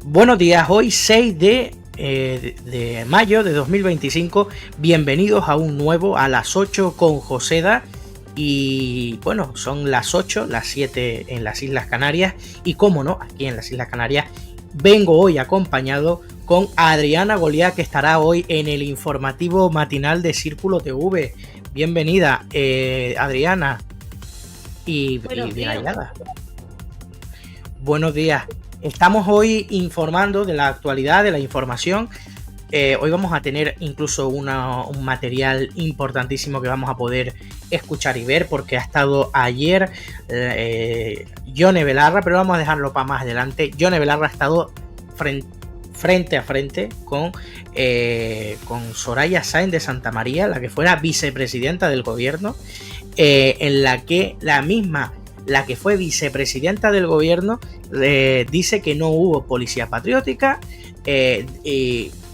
Buenos días, hoy 6 de mayo de 2025, bienvenidos a un nuevo A las 8 con Joseda. Y bueno, son las 8, las 7 en las Islas Canarias y cómo no, aquí en las Islas Canarias vengo hoy acompañado con Adriana Goliat, que estará hoy en el informativo matinal de Círculo TV. Bienvenida, Adriana, y bien hallada. Buenos días. Estamos hoy informando de la actualidad, de la información. Hoy vamos a tener incluso un material importantísimo que vamos a poder escuchar y ver, porque ha estado ayer Yone Belarra, pero vamos a dejarlo para más adelante. Yone Belarra ha estado frente a frente con Soraya Sáenz de Santamaría, la que fuera vicepresidenta del gobierno, en la que la que fue vicepresidenta del gobierno dice que no hubo policía patriótica,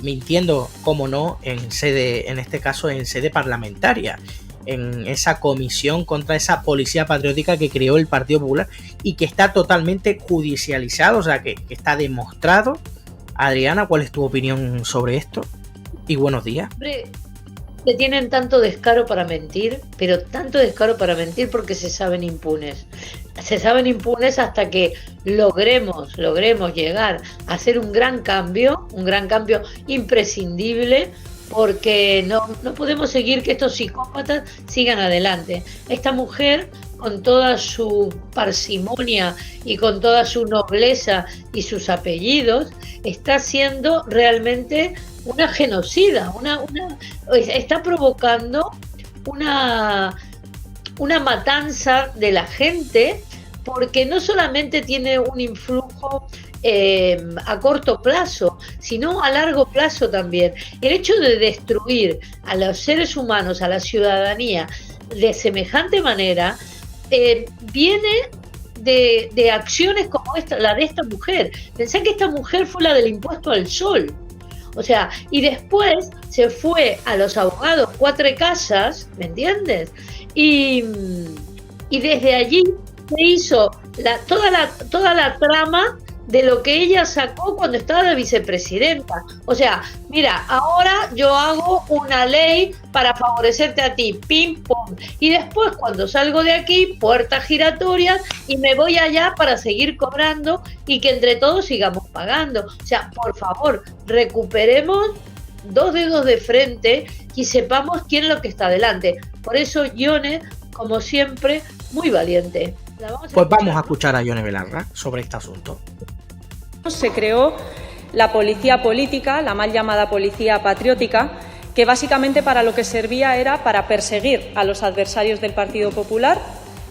mintiendo, como no, en este caso en sede parlamentaria, en esa comisión contra esa policía patriótica que creó el Partido Popular y que está totalmente judicializado, o sea que está demostrado. Adriana, ¿cuál es tu opinión sobre esto? Y buenos días. Que tienen tanto descaro para mentir, pero tanto descaro para mentir porque se saben impunes. Se saben impunes hasta que logremos llegar a hacer un gran cambio imprescindible, porque no podemos seguir que estos psicópatas sigan adelante. Esta mujer, con toda su parsimonia y con toda su nobleza y sus apellidos, está siendo realmente una genocida, está provocando una matanza de la gente, porque no solamente tiene un influjo a corto plazo, sino a largo plazo también. El hecho de destruir a los seres humanos, a la ciudadanía, de semejante manera, viene de acciones como la de esta mujer. Pensá que esta mujer fue la del impuesto al sol. O sea, y después se fue a los abogados Cuatro Casas, ¿me entiendes? Y desde allí se hizo toda la trama de lo que ella sacó cuando estaba de vicepresidenta. O sea, mira, ahora yo hago una ley para favorecerte a ti, pim, pum. Y después, cuando salgo de aquí, puertas giratorias, y me voy allá para seguir cobrando y que entre todos sigamos pagando. O sea, por favor, recuperemos dos dedos de frente y sepamos quién es lo que está delante. Por eso, Yone, como siempre, muy valiente. Pues vamos a escuchar a Yone Belarra sobre este asunto. Se creó la policía política, la mal llamada policía patriótica, que básicamente para lo que servía era para perseguir a los adversarios del Partido Popular,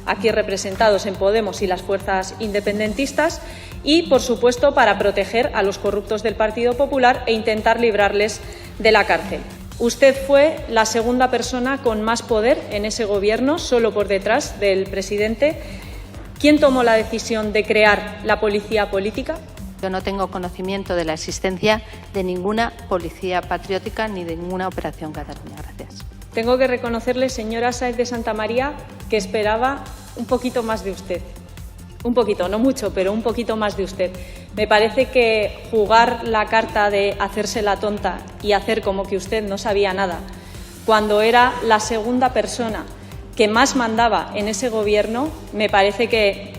aquí representados en Podemos y las fuerzas independentistas, y, por supuesto, para proteger a los corruptos del Partido Popular e intentar librarles de la cárcel. Usted fue la segunda persona con más poder en ese gobierno, solo por detrás del presidente. ¿Quién tomó la decisión de crear la policía política? Yo no tengo conocimiento de la existencia de ninguna policía patriótica ni de ninguna operación Cataluña. Gracias. Tengo que reconocerle, señora Sáenz de Santamaría, que esperaba un poquito más de usted. Un poquito, no mucho, pero un poquito más de usted. Me parece que jugar la carta de hacerse la tonta y hacer como que usted no sabía nada, cuando era la segunda persona que más mandaba en ese gobierno, me parece que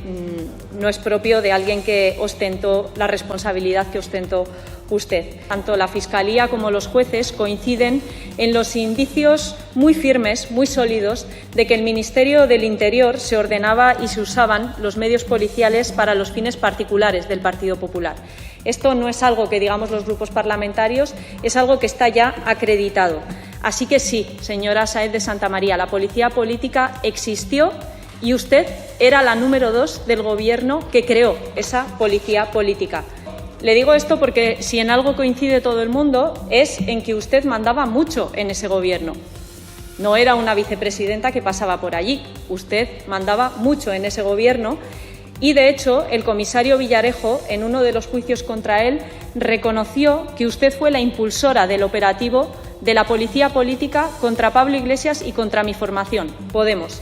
no es propio de alguien que ostentó la responsabilidad que ostentó usted. Tanto la Fiscalía como los jueces coinciden en los indicios muy firmes, muy sólidos, de que el Ministerio del Interior se ordenaba y se usaban los medios policiales para los fines particulares del Partido Popular. Esto no es algo que digamos los grupos parlamentarios, es algo que está ya acreditado. Así que sí, señora Sáenz de Santamaría, la policía política existió y usted era la número 2 del gobierno que creó esa policía política. Le digo esto porque si en algo coincide todo el mundo es en que usted mandaba mucho en ese gobierno. No era una vicepresidenta que pasaba por allí. Usted mandaba mucho en ese gobierno y, de hecho, el comisario Villarejo, en uno de los juicios contra él, reconoció que usted fue la impulsora del operativo de la policía política contra Pablo Iglesias y contra mi formación, Podemos.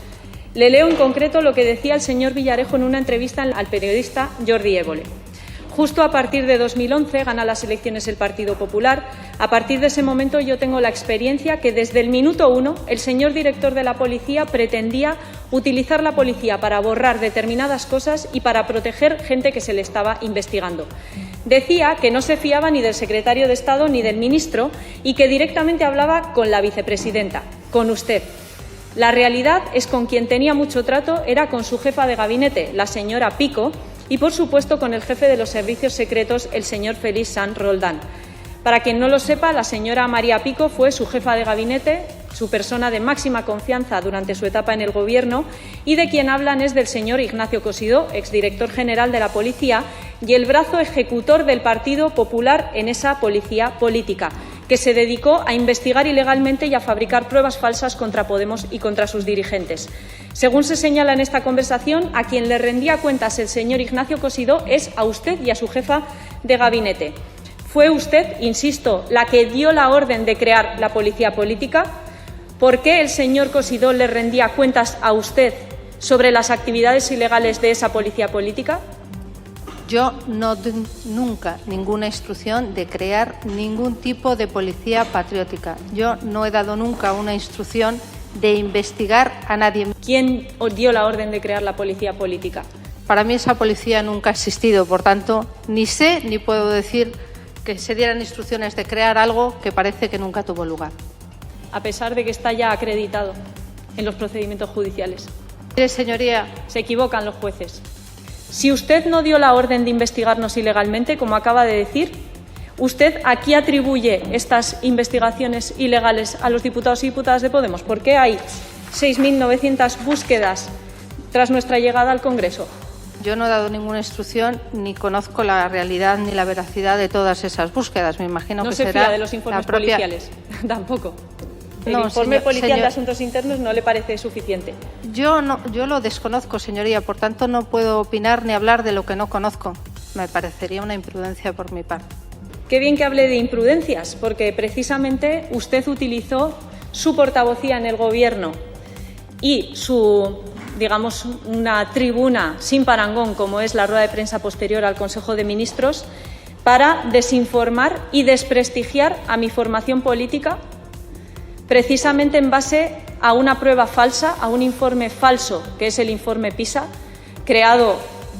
Le leo en concreto lo que decía el señor Villarejo en una entrevista al periodista Jordi Évole. Justo a partir de 2011 gana las elecciones el Partido Popular. A partir de ese momento yo tengo la experiencia que desde el minuto 1 el señor director de la policía pretendía utilizar la policía para borrar determinadas cosas y para proteger gente que se le estaba investigando. Decía que no se fiaba ni del secretario de Estado ni del ministro y que directamente hablaba con la vicepresidenta, con usted. La realidad es con quien tenía mucho trato era con su jefa de gabinete, la señora Pico, y, por supuesto, con el jefe de los servicios secretos, el señor Félix Sanz Roldán. Para quien no lo sepa, la señora María Pico fue su jefa de gabinete, su persona de máxima confianza durante su etapa en el Gobierno, y de quien hablan es del señor Ignacio Cosidó, exdirector general de la Policía y el brazo ejecutor del Partido Popular en esa policía política, que se dedicó a investigar ilegalmente y a fabricar pruebas falsas contra Podemos y contra sus dirigentes. Según se señala en esta conversación, a quien le rendía cuentas el señor Ignacio Cosidó es a usted y a su jefa de gabinete. ¿Fue usted, insisto, la que dio la orden de crear la policía política? ¿Por qué el señor Cosidó le rendía cuentas a usted sobre las actividades ilegales de esa policía política? Yo no doy nunca ninguna instrucción de crear ningún tipo de policía patriótica. Yo no he dado nunca una instrucción de investigar a nadie. ¿Quién os dio la orden de crear la policía política? Para mí esa policía nunca ha existido, por tanto, ni sé ni puedo decir que se dieran instrucciones de crear algo que parece que nunca tuvo lugar. A pesar de que está ya acreditado en los procedimientos judiciales. Mire, señoría, se equivocan los jueces. Si usted no dio la orden de investigarnos ilegalmente, como acaba de decir, ¿usted a qué atribuye estas investigaciones ilegales a los diputados y diputadas de Podemos? ¿Por qué hay 6.900 búsquedas tras nuestra llegada al Congreso? Yo no he dado ninguna instrucción, ni conozco la realidad ni la veracidad de todas esas búsquedas. Me imagino no que se será fía de los informes policiales, tampoco. El informe policial de Asuntos Internos no le parece suficiente. Yo lo desconozco, señoría, por tanto no puedo opinar ni hablar de lo que no conozco. Me parecería una imprudencia por mi parte. Qué bien que hable de imprudencias, porque precisamente usted utilizó su portavocía en el Gobierno y su, digamos, una tribuna sin parangón, como es la rueda de prensa posterior al Consejo de Ministros, para desinformar y desprestigiar a mi formación política, precisamente en base a una prueba falsa, a un informe falso, que es el informe PISA, creado,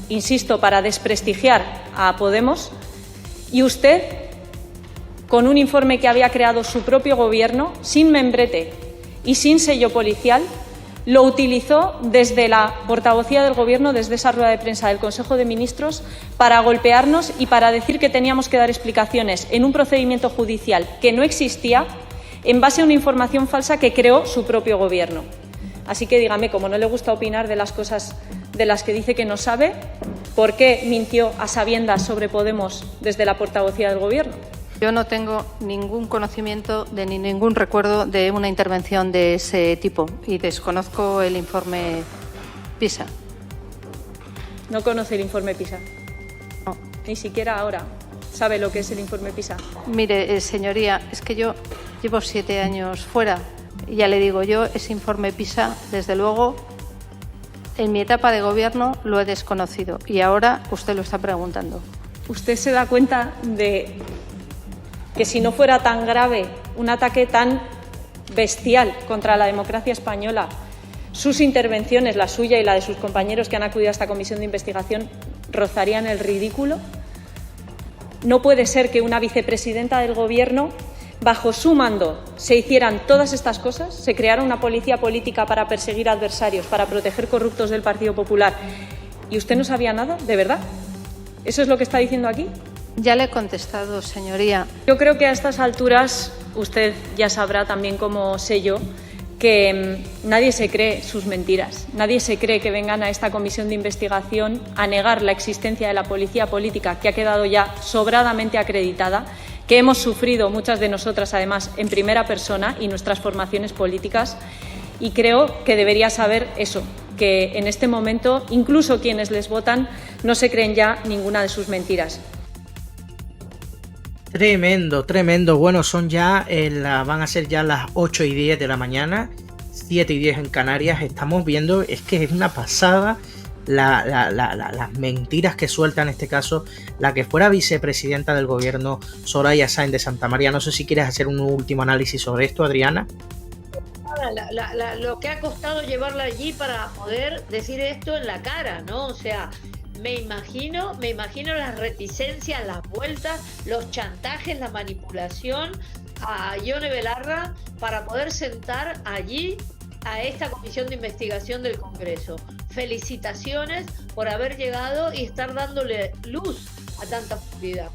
insisto, para desprestigiar a Podemos, y usted, con un informe que había creado su propio Gobierno, sin membrete y sin sello policial, lo utilizó desde la portavocía del Gobierno, desde esa rueda de prensa del Consejo de Ministros, para golpearnos y para decir que teníamos que dar explicaciones en un procedimiento judicial que no existía, en base a una información falsa que creó su propio Gobierno. Así que dígame, como no le gusta opinar de las cosas de las que dice que no sabe, ¿por qué mintió a sabiendas sobre Podemos desde la portavocía del Gobierno? Yo no tengo ningún conocimiento ni ningún recuerdo de una intervención de ese tipo y desconozco el informe PISA. ¿No conoce el informe PISA? No. Ni siquiera ahora sabe lo que es el informe PISA. Mire, señoría, es que yo llevo 7 años fuera y ya le digo, yo ese informe PISA, desde luego, en mi etapa de Gobierno lo he desconocido y ahora usted lo está preguntando. ¿Usted se da cuenta de que si no fuera tan grave un ataque tan bestial contra la democracia española, sus intervenciones, la suya y la de sus compañeros que han acudido a esta comisión de investigación, rozarían el ridículo? No puede ser que una vicepresidenta del Gobierno, bajo su mando, se hicieran todas estas cosas, se creara una policía política para perseguir adversarios, para proteger corruptos del Partido Popular, y usted no sabía nada, ¿de verdad? ¿Eso es lo que está diciendo aquí? Ya le he contestado, señoría. Yo creo que a estas alturas usted ya sabrá también, como sé yo, que nadie se cree sus mentiras. Nadie se cree que vengan a esta comisión de investigación a negar la existencia de la policía política, que ha quedado ya sobradamente acreditada, que hemos sufrido muchas de nosotras, además, en primera persona y nuestras formaciones políticas. Y creo que debería saber eso, que en este momento incluso quienes les votan no se creen ya ninguna de sus mentiras. Tremendo, tremendo. Bueno, son ya, van a ser ya las 8:10 de la mañana, 7:10 en Canarias. Estamos viendo, es que es una pasada las mentiras que suelta en este caso la que fuera vicepresidenta del gobierno, Soraya Sáenz de Santamaría. No sé si quieres hacer un último análisis sobre esto, Adriana. Lo que ha costado llevarla allí para poder decir esto en la cara, ¿no? O sea, me imagino las reticencias, las vueltas, los chantajes, la manipulación a Ione Belarra para poder sentar allí a esta comisión de investigación del Congreso. Felicitaciones por haber llegado y estar dándole luz a tanta oscuridad.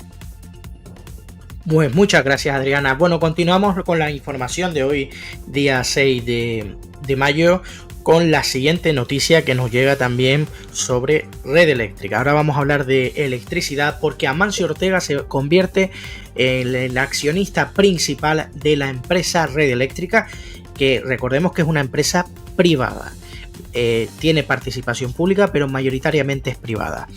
Pues muchas gracias, Adriana. Bueno, continuamos con la información de hoy, día 6 de mayo, con la siguiente noticia que nos llega también sobre Red Eléctrica. Ahora vamos a hablar de electricidad porque Amancio Ortega se convierte en el accionista principal de la empresa Red Eléctrica, que recordemos que es una empresa privada. Tiene participación pública, pero mayoritariamente es privada.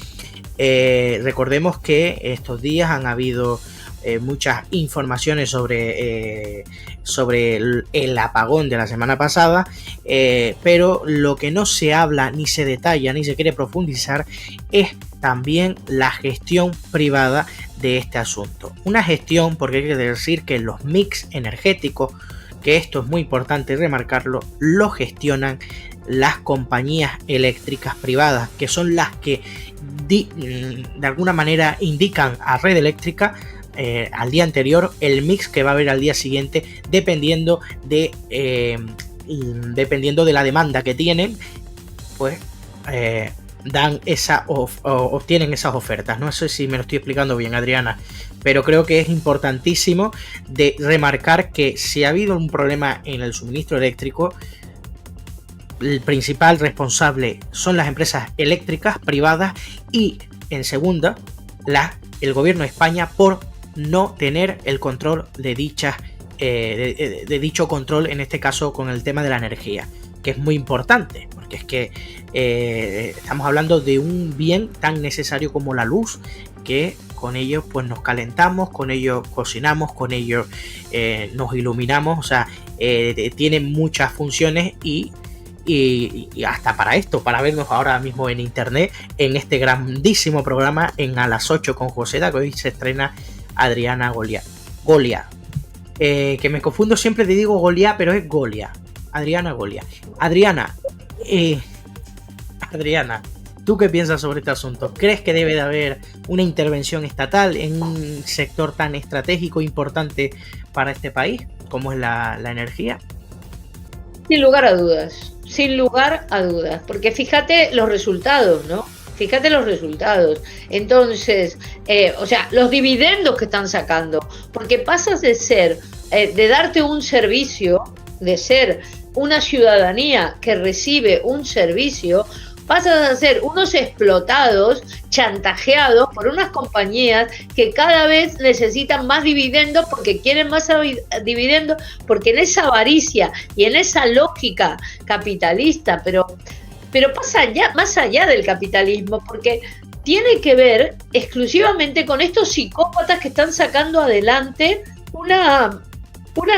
Recordemos que estos días han habido muchas informaciones sobre el apagón de la semana pasada, pero lo que no se habla, ni se detalla, ni se quiere profundizar es también la gestión privada de este asunto. Una gestión, porque hay que decir que los mix energéticos, que esto es muy importante remarcarlo, lo gestionan las compañías eléctricas privadas, que son las que de alguna manera indican a Red Eléctrica al día anterior el mix que va a haber al día siguiente, dependiendo de la demanda que tienen, pues dan obtienen esas ofertas. No sé si me lo estoy explicando bien, Adriana, pero creo que es importantísimo de remarcar que si ha habido un problema en el suministro eléctrico, el principal responsable son las empresas eléctricas privadas y en segunda el gobierno de España por no tener el control de dicho control, en este caso con el tema de la energía, que es muy importante, porque es que estamos hablando de un bien tan necesario como la luz, que con ello pues nos calentamos, con ello cocinamos, con ello nos iluminamos, o sea, tiene muchas funciones y hasta para esto, para vernos ahora mismo en internet, en este grandísimo programa en A las 8 con Joseda, que hoy se estrena Adriana Golia. Que me confundo siempre, te digo Golia, pero es Golia. Adriana Golia. Adriana, ¿tú qué piensas sobre este asunto? ¿Crees que debe de haber una intervención estatal en un sector tan estratégico e importante para este país como es la energía? Sin lugar a dudas, porque fíjate los resultados, ¿no? Fíjate los resultados. Entonces, los dividendos que están sacando, porque pasas de darte un servicio, de ser una ciudadanía que recibe un servicio, pasas a ser unos explotados, chantajeados por unas compañías que cada vez necesitan más dividendos porque quieren más dividendos, porque en esa avaricia y en esa lógica capitalista, pero pasa más allá del capitalismo, porque tiene que ver exclusivamente con estos psicópatas que están sacando adelante una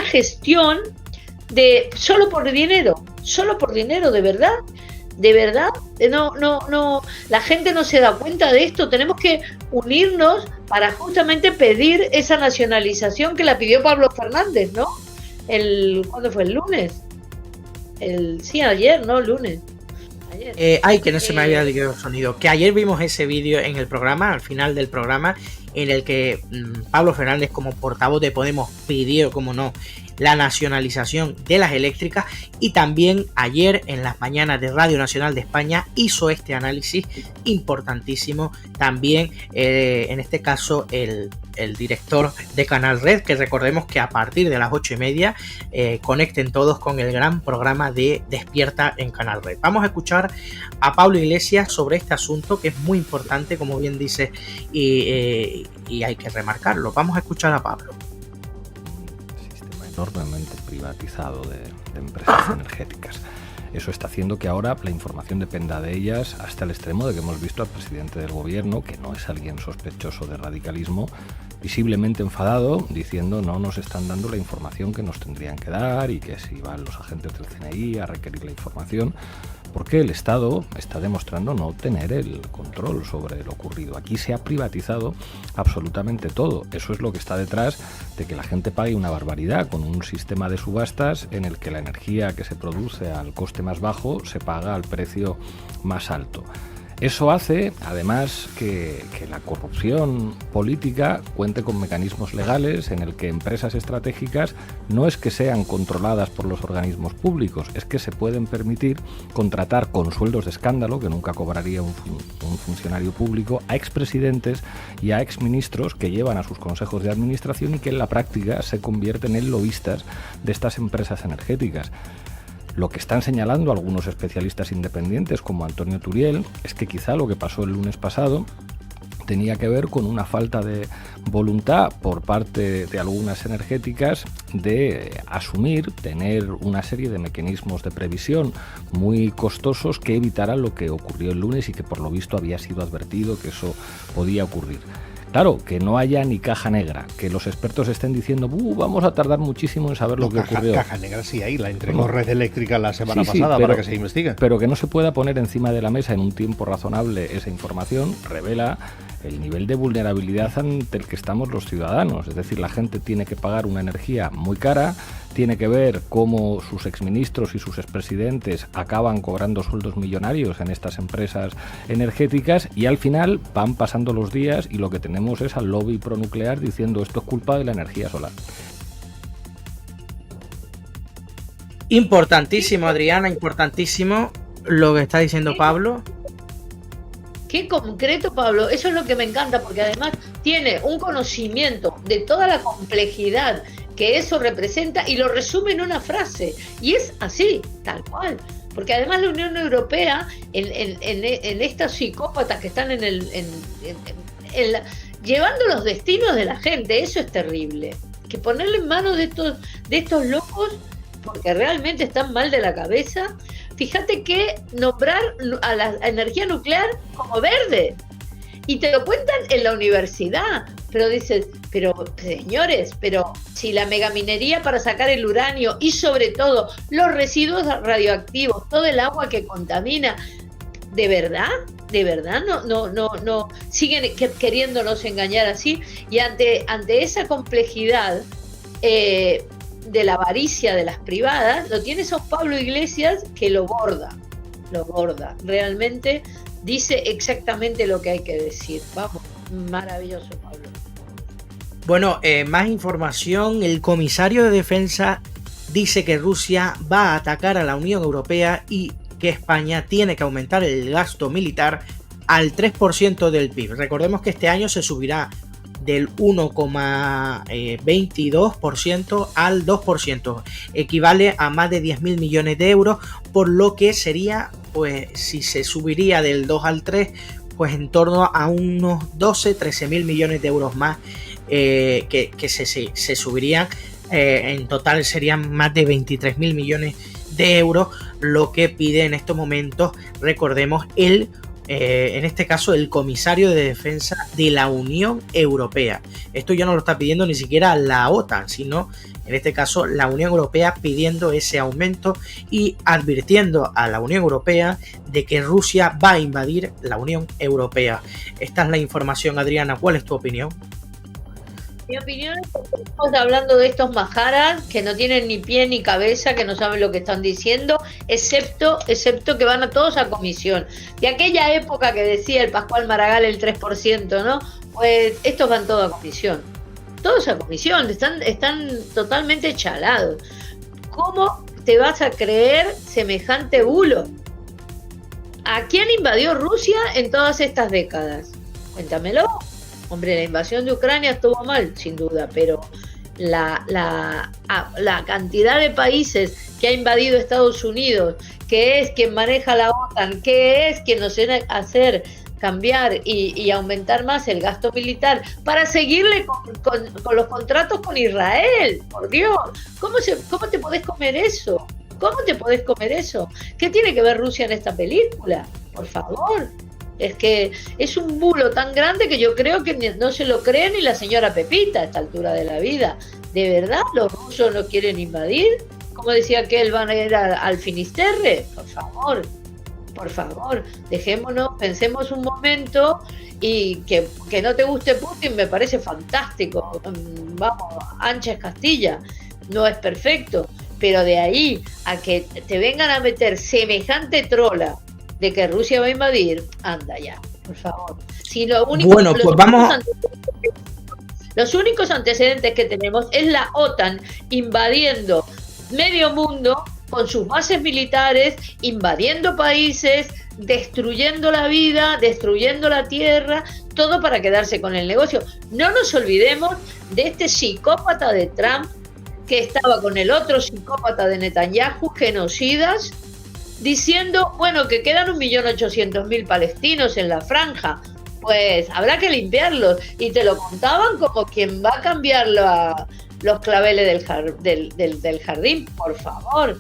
gestión de solo por dinero, de verdad, no, la gente no se da cuenta de esto. Tenemos que unirnos para justamente pedir esa nacionalización que la pidió Pablo Fernández, ¿no? ¿Cuándo fue? ¿El lunes? Ayer, ¿no? Lunes. Que no se me había ido el sonido. Que ayer vimos ese vídeo en el programa, al final del programa, en el que Pablo Fernández, como portavoz de Podemos, pidió, como no, la nacionalización de las eléctricas, y también ayer en las mañanas de Radio Nacional de España hizo este análisis importantísimo también, en este caso el director de Canal Red, que recordemos que a partir de las 8:30 conecten todos con el gran programa de Despierta en Canal Red. Vamos a escuchar a Pablo Iglesias sobre este asunto, que es muy importante, como bien dice, y hay que remarcarlo. Vamos a escuchar a Pablo. Enormemente privatizado de empresas energéticas. Eso está haciendo que ahora la información dependa de ellas, hasta el extremo de que hemos visto al presidente del gobierno, que no es alguien sospechoso de radicalismo, visiblemente enfadado, diciendo no nos están dando la información que nos tendrían que dar y que si van los agentes del CNI a requerir la información, porque el Estado está demostrando no tener el control sobre lo ocurrido. Aquí se ha privatizado absolutamente todo. Eso es lo que está detrás de que la gente pague una barbaridad con un sistema de subastas en el que la energía que se produce al coste más bajo se paga al precio más alto. Eso hace, además, que la corrupción política cuente con mecanismos legales en el que empresas estratégicas no es que sean controladas por los organismos públicos, es que se pueden permitir contratar con sueldos de escándalo, que nunca cobraría un funcionario público, a expresidentes y a exministros que llevan a sus consejos de administración y que en la práctica se convierten en lobistas de estas empresas energéticas. Lo que están señalando algunos especialistas independientes como Antonio Turiel es que quizá lo que pasó el lunes pasado tenía que ver con una falta de voluntad por parte de algunas energéticas de asumir, tener una serie de mecanismos de previsión muy costosos que evitaran lo que ocurrió el lunes y que por lo visto había sido advertido que eso podía ocurrir. Claro, que no haya ni caja negra, que los expertos estén diciendo vamos a tardar muchísimo en saber lo que ocurrió. Caja negra sí hay, la entregó Red Eléctrica la semana pasada pero, para que se investigue. Pero que no se pueda poner encima de la mesa en un tiempo razonable esa información revela el nivel de vulnerabilidad ante el que estamos los ciudadanos. Es decir, la gente tiene que pagar una energía muy cara, tiene que ver cómo sus exministros y sus expresidentes acaban cobrando sueldos millonarios en estas empresas energéticas y al final van pasando los días y lo que tenemos es al lobby pronuclear diciendo esto es culpa de la energía solar. Importantísimo, Adriana, importantísimo lo que está diciendo Pablo. Qué concreto, Pablo, eso es lo que me encanta, porque además tiene un conocimiento de toda la complejidad que eso representa y lo resume en una frase, y es así, tal cual, porque además la Unión Europea, en estos psicópatas que están llevando los destinos de la gente, eso es terrible, que ponerle en manos de estos locos, porque realmente están mal de la cabeza. Fíjate que nombrar a la energía nuclear como verde. Y te lo cuentan en la universidad. Pero dices, pero señores, pero si la megaminería para sacar el uranio y sobre todo los residuos radioactivos, todo el agua que contamina, ¿de verdad no siguen queriéndonos engañar así? Y ante esa complejidad de la avaricia de las privadas, lo tiene San Pablo Iglesias que lo borda, realmente dice exactamente lo que hay que decir. Vamos, maravilloso, Pablo. Bueno, más información. El comisario de Defensa dice que Rusia va a atacar a la Unión Europea y que España tiene que aumentar el gasto militar al 3% del PIB. Recordemos que este año se subirá del 1,22% al 2%, equivale a más de 10.000 millones de euros, por lo que sería, pues si se subiría del 2 al 3, pues en torno a unos 13.000 millones de euros más que se subirían. En total serían más de 23.000 millones de euros lo que pide en estos momentos, recordemos, en este caso el comisario de defensa de la Unión Europea. Esto ya no lo está pidiendo ni siquiera la OTAN, sino en este caso la Unión Europea pidiendo ese aumento y advirtiendo a la Unión Europea de que Rusia va a invadir la Unión Europea. Esta es la información, Adriana. ¿Cuál es tu opinión? Mi opinión es que estamos hablando de estos majaras que no tienen ni pie ni cabeza, que no saben lo que están diciendo, excepto que van a todos a comisión. De aquella época que decía el Pascual Maragall el 3%, ¿no? Pues estos van todos a comisión. Todos a comisión, están totalmente chalados. ¿Cómo te vas a creer semejante bulo? ¿A quién invadió Rusia en todas estas décadas? Cuéntamelo. Hombre, la invasión de Ucrania estuvo mal, sin duda, pero la cantidad de países que ha invadido Estados Unidos, que es quien maneja la OTAN, que es quien nos viene a hacer cambiar y aumentar más el gasto militar para seguirle con los contratos con Israel. Por Dios, ¿cómo te podés comer eso? ¿Cómo te podés comer eso? ¿Qué tiene que ver Rusia en esta película? Por favor. Es que es un bulo tan grande que yo creo que no se lo cree ni la señora Pepita a esta altura de la vida. ¿De verdad los rusos no quieren invadir? Como decía que él van a ir al Finisterre. Por favor, dejémonos, pensemos un momento, y que no te guste Putin me parece fantástico. Vamos, ancha es Castilla, no es perfecto, pero de ahí a que te vengan a meter semejante trola de que Rusia va a invadir, anda ya, por favor. Si lo único, bueno, pues vamos. Los únicos antecedentes que tenemos es la OTAN invadiendo medio mundo con sus bases militares, invadiendo países, destruyendo la vida, destruyendo la tierra, todo para quedarse con el negocio. No nos olvidemos de este psicópata de Trump que estaba con el otro psicópata de Netanyahu, genocidas, diciendo, bueno, que quedan 1.800.000 palestinos en la franja. Pues habrá que limpiarlos. Y te lo contaban como quien va a cambiar los claveles del jardín. Por favor,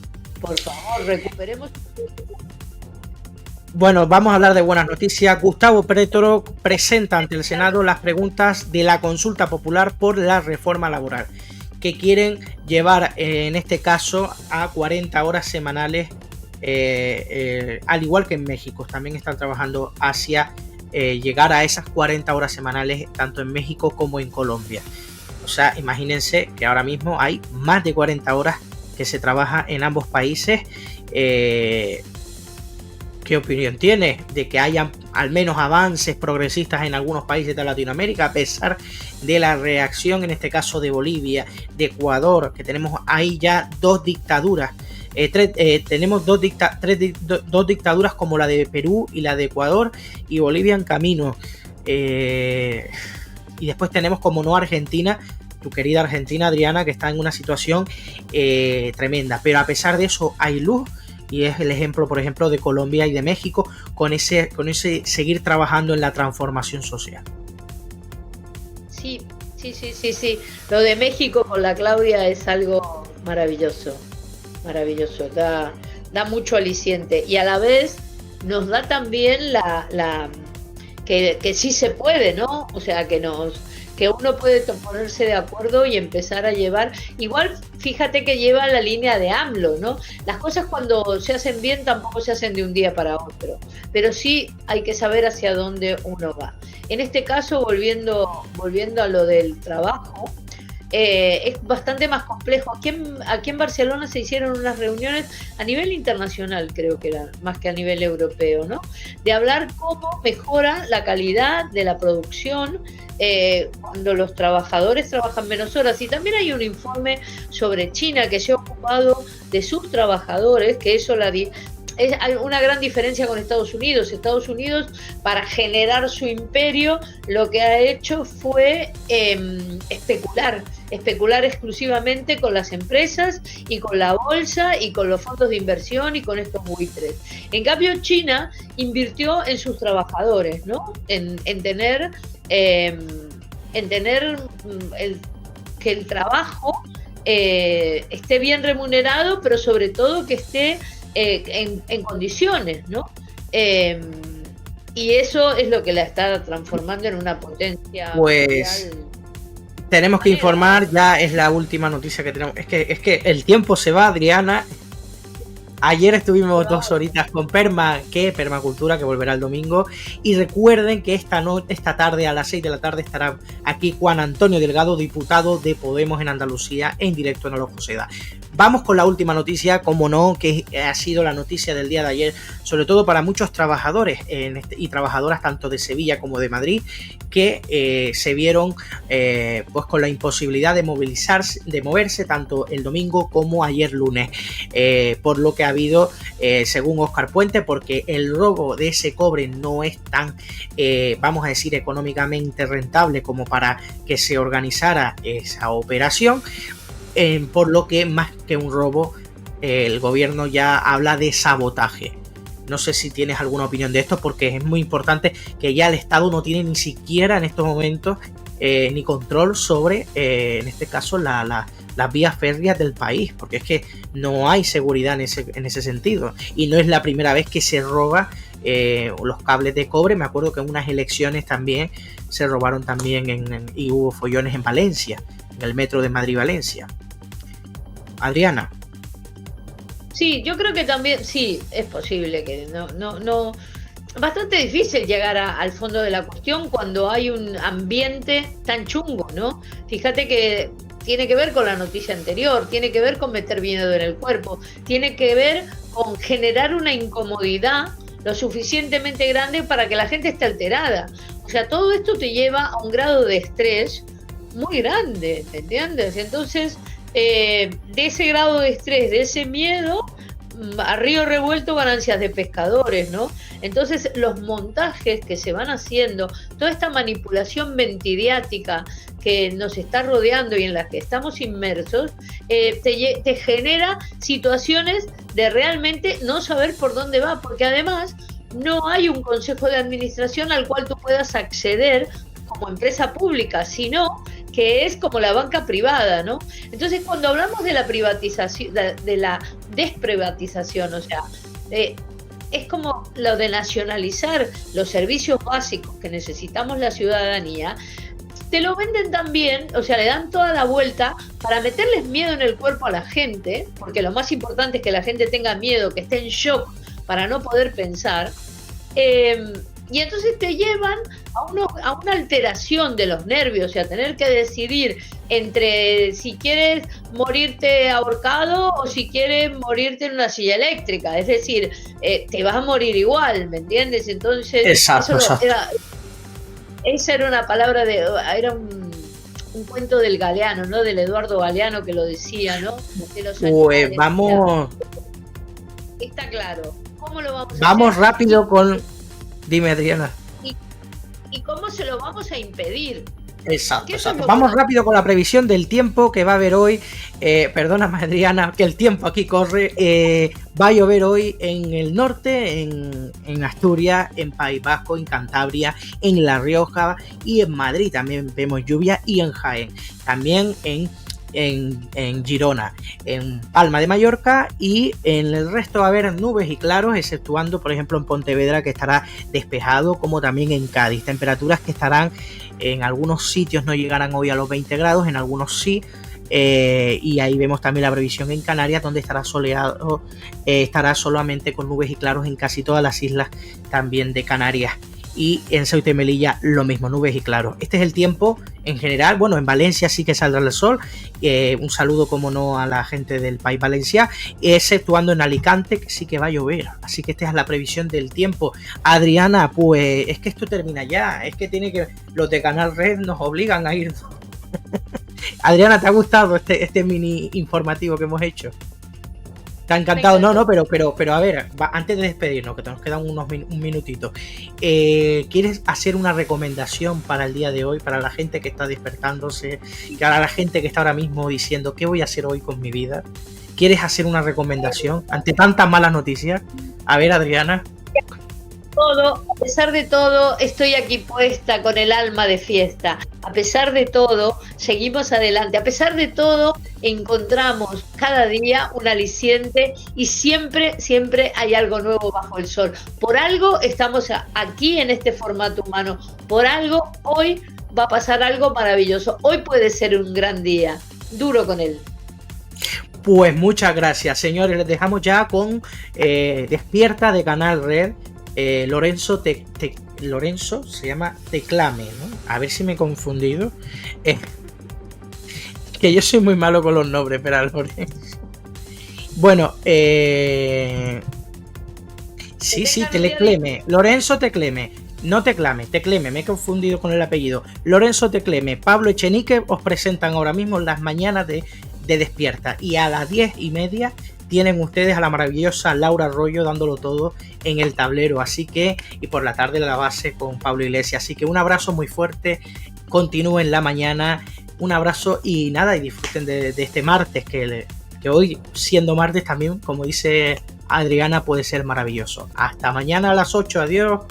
recuperemos. Bueno, vamos a hablar de buenas noticias. Gustavo Petro presenta ante el Senado las preguntas de la consulta popular por la reforma laboral, que quieren llevar en este caso a 40 horas semanales, al igual que en México. También están trabajando hacia llegar a esas 40 horas semanales tanto en México como en Colombia. O sea, imagínense que ahora mismo hay más de 40 horas que se trabaja en ambos países. ¿Qué opinión tiene de que haya al menos avances progresistas en algunos países de Latinoamérica, a pesar de la reacción en este caso de Bolivia, de Ecuador, que tenemos ahí ya dos dictaduras? Tenemos dos dictaduras como la de Perú y la de Ecuador, y Bolivia en camino. Y después tenemos, como no, Argentina, tu querida Argentina, Adriana, que está en una situación tremenda. Pero a pesar de eso hay luz, y es el ejemplo, por ejemplo, de Colombia y de México, con ese seguir trabajando en la transformación social. Sí. Lo de México con la Claudia es algo maravilloso. Da mucho aliciente, y a la vez nos da también que sí se puede, ¿no? O sea, que uno puede ponerse de acuerdo y empezar a llevar. Igual, fíjate que lleva la línea de AMLO, ¿no? Las cosas cuando se hacen bien tampoco se hacen de un día para otro, pero sí hay que saber hacia dónde uno va. En este caso, volviendo a lo del trabajo, es bastante más complejo. Aquí en Barcelona se hicieron unas reuniones a nivel internacional, creo que era más que a nivel europeo, ¿no? De hablar cómo mejora la calidad de la producción cuando los trabajadores trabajan menos horas. Y también hay un informe sobre China que se ha ocupado de sus trabajadores, que eso es una gran diferencia con Estados Unidos. Estados Unidos, para generar su imperio, lo que ha hecho fue especular exclusivamente con las empresas y con la bolsa y con los fondos de inversión y con estos buitres. En cambio, China invirtió en sus trabajadores, ¿no? En tener que el trabajo esté bien remunerado, pero sobre todo que esté en condiciones, ¿no? Y eso es lo que la está transformando en una potencia mundial. Tenemos que informar, ya es la última noticia que tenemos. Es que el tiempo se va, Adriana. Ayer estuvimos 2 horitas con Permacultura, que volverá el domingo. Y recuerden que esta tarde a las 6 de la tarde estará aquí Juan Antonio Delgado, diputado de Podemos en Andalucía, en directo en Alojo Seda. Vamos con la última noticia, como no, que ha sido la noticia del día de ayer, sobre todo para muchos trabajadores y trabajadoras tanto de Sevilla como de Madrid, que se vieron pues con la imposibilidad de moverse tanto el domingo como ayer lunes, por lo que ha habido, según Óscar Puente, porque el robo de ese cobre no es tan, vamos a decir, económicamente rentable como para que se organizara esa operación. Por lo que más que un robo, el gobierno ya habla de sabotaje. No sé si tienes alguna opinión de esto, porque es muy importante que ya el Estado no tiene ni siquiera en estos momentos ni control sobre, en este caso, las vías férreas del país, porque es que no hay seguridad en ese sentido, y no es la primera vez que se roba los cables de cobre. Me acuerdo que en unas elecciones también se robaron también y hubo follones en Valencia, en el metro de Madrid-Valencia. Adriana. Sí, yo creo que también, sí, es posible que no. Bastante difícil llegar al fondo de la cuestión cuando hay un ambiente tan chungo, ¿no? Fíjate que tiene que ver con la noticia anterior, tiene que ver con meter miedo en el cuerpo, tiene que ver con generar una incomodidad lo suficientemente grande para que la gente esté alterada. O sea, todo esto te lleva a un grado de estrés muy grande, ¿te entiendes? Entonces, de ese grado de estrés, de ese miedo, a río revuelto ganancias de pescadores, ¿no? Entonces los montajes que se van haciendo, toda esta manipulación mentidiática que nos está rodeando y en las que estamos inmersos, te genera situaciones de realmente no saber por dónde va, porque además no hay un consejo de administración al cual tú puedas acceder como empresa pública, sino que es como la banca privada, ¿no? Entonces, cuando hablamos de la privatización, de la desprivatización, o sea, es como lo de nacionalizar los servicios básicos que necesitamos la ciudadanía, te lo venden también, o sea, le dan toda la vuelta para meterles miedo en el cuerpo a la gente, porque lo más importante es que la gente tenga miedo, que esté en shock para no poder pensar, y entonces te llevan a una alteración de los nervios y a tener que decidir entre si quieres morirte ahorcado o si quieres morirte en una silla eléctrica. Es decir, te vas a morir igual, ¿me entiendes? Entonces, exacto. Esa era una palabra era un cuento del Galeano, ¿no? Del Eduardo Galeano, que lo decía, ¿no? De los pues vamos. Está claro. ¿Cómo lo vamos a Vamos hacer? rápido con... Dime, Adriana. ¿Y cómo se lo vamos a impedir? Exacto. Vamos rápido con la previsión del tiempo que va a haber hoy. Perdóname, Adriana, que el tiempo aquí corre. Va a llover hoy en el norte, en Asturias, en País Vasco, en Cantabria, en La Rioja y en Madrid también vemos lluvia, y en Jaén. También en Girona, en Palma de Mallorca, y en el resto va a haber nubes y claros, exceptuando por ejemplo en Pontevedra, que estará despejado, como también en Cádiz. Temperaturas que estarán en algunos sitios, no llegarán hoy a los 20 grados, en algunos sí. Y ahí vemos también la previsión en Canarias, donde estará soleado, estará solamente con nubes y claros en casi todas las islas también de Canarias. Y en Ceuta y Melilla lo mismo, nubes y claros. Este es el tiempo en general. Bueno, en Valencia sí que saldrá el sol. Un saludo, como no, a la gente del País Valencia, exceptuando en Alicante, que sí que va a llover. Así que esta es la previsión del tiempo. Adriana, pues es que esto termina ya. Es que los de Canal Red nos obligan a ir. Adriana, ¿te ha gustado este mini informativo que hemos hecho? ¿Te ha encantado? No, pero a ver, antes de despedirnos, que nos quedan un minutito, ¿quieres hacer una recomendación para el día de hoy, para la gente que está despertándose, para la gente que está ahora mismo diciendo ¿qué voy a hacer hoy con mi vida? ¿Quieres hacer una recomendación ante tantas malas noticias? A ver, Adriana. A pesar de todo, estoy aquí puesta con el alma de fiesta. A pesar de todo, seguimos adelante. A pesar de todo, encontramos cada día un aliciente y siempre hay algo nuevo bajo el sol. Por algo estamos aquí en este formato humano. Por algo hoy va a pasar algo maravilloso. Hoy puede ser un gran día. Duro con él. Pues muchas gracias, señores. Les dejamos ya con Despierta de Canal Red. Lorenzo Lorenzo se llama Teclame, ¿no? A ver si me he confundido. Que yo soy muy malo con los nombres, pero Lorenzo. Bueno, sí, Tecleme. Lorenzo Tecleme. No Teclame, me he confundido con el apellido. Lorenzo Tecleme, Pablo Echenique os presentan ahora mismo las mañanas de Despierta. Y a las 10:30 tienen ustedes a la maravillosa Laura Arroyo dándolo todo en el tablero. Así que, y por la tarde la base con Pablo Iglesias. Así que un abrazo muy fuerte. Continúen la mañana. Un abrazo y nada, y disfruten de este martes, que hoy, siendo martes también, como dice Adriana, puede ser maravilloso. Hasta mañana a las 8. Adiós.